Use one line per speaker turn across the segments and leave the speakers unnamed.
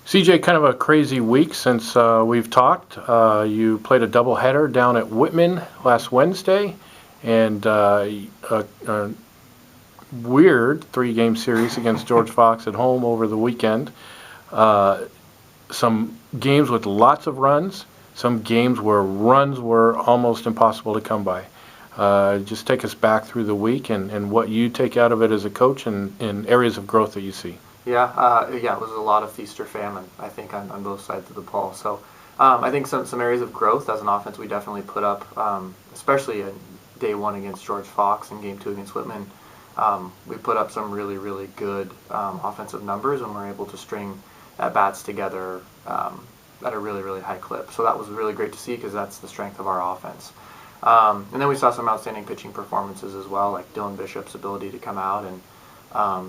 CJ, kind of a crazy week since we've talked. You played a doubleheader down at Whitman last Wednesday, and a weird three-game series against George Fox at home over the weekend. Some games with lots of runs, some games where runs were almost impossible to come by. Just take us back through the week and what you take out of it as a coach and areas of growth that you see.
Yeah, it was a lot of feast or famine, I think, on both sides of the ball. So I think some areas of growth as an offense we definitely put up, especially in day one against George Fox and game two against Whitman. We put up some really, really good offensive numbers and we're able to string at-bats together at a really, really high clip. So that was really great to see because that's the strength of our offense. And then we saw some outstanding pitching performances as well, like Dylan Bishop's ability to come out and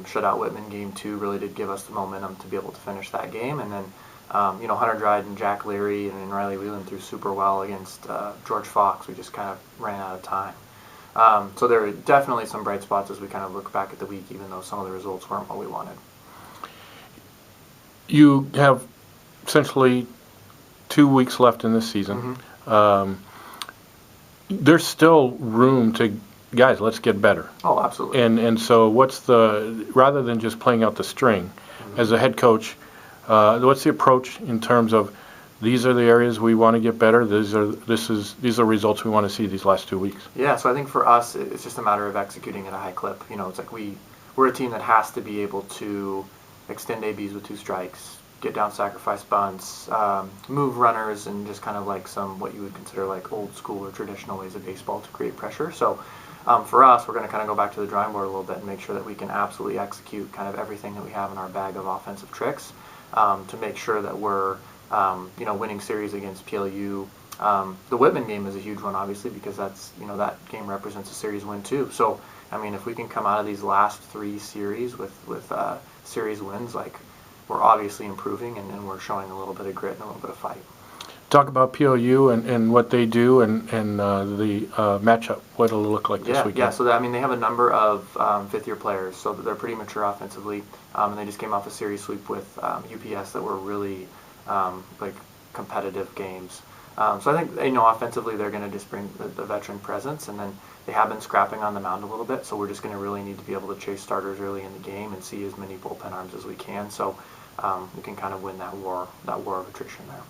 shut out Whitman game two really did give us the momentum to be able to finish that game. And then, Hunter Dryden and Jack Leary and Riley Whelan threw super well against George Fox. We just kind of ran out of time. So there are definitely some bright spots as we kind of look back at the week, even though some of the results weren't what we wanted.
You have essentially 2 weeks left in this season.
Mm-hmm.
There's still room to, guys, let's get better.
Oh, absolutely.
And so rather than just playing out the string, as a head coach, what's the approach in terms of these are the areas we want to get better, these are results we want to see these last 2 weeks?
Yeah, so I think for us, it's just a matter of executing at a high clip. It's like we're a team that has to be able to extend ABs with 2 strikes, get down sacrifice bunts, move runners, and just kind of like some what you would consider like old school or traditional ways of baseball to create pressure. So for us, we're going to kind of go back to the drawing board a little bit and make sure that we can absolutely execute kind of everything that we have in our bag of offensive tricks to make sure that we're winning series against PLU. The Whitman game is a huge one, obviously, because that's that game represents a series win too. So I mean, if we can come out of these last 3 series with series wins, like we're obviously improving and we're showing a little bit of grit and a little bit of fight.
Talk about PLU and what they do and the matchup. What it'll look like this weekend.
Yeah. So they have a number of fifth-year players, so they're pretty mature offensively, and they just came off a series sweep with UPS that were really competitive games. So I think offensively they're going to just bring the veteran presence, and then they have been scrapping on the mound a little bit. So we're just going to really need to be able to chase starters early in the game and see as many bullpen arms as we can, so we can kind of win that war of attrition there.